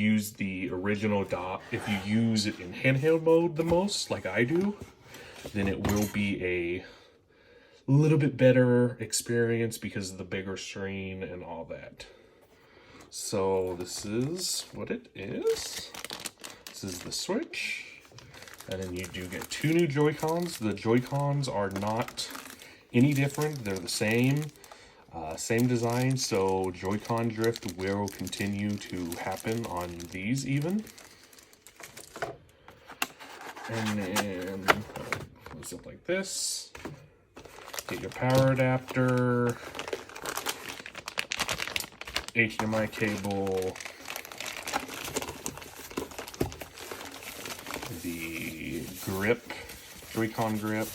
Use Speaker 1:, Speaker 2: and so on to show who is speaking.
Speaker 1: use the original dock, if you use it in handheld mode the most, like I do, then it will be a little bit better experience because of the bigger screen and all that. So this is what it is. This is the Switch. And then you do get 2 new Joy-Cons. The Joy-Cons are not any different. They're the same. Same design, so Joy-Con drift will continue to happen on these even. And then close up like this. Get your power adapter, HDMI cable, the grip, Joy-Con grip,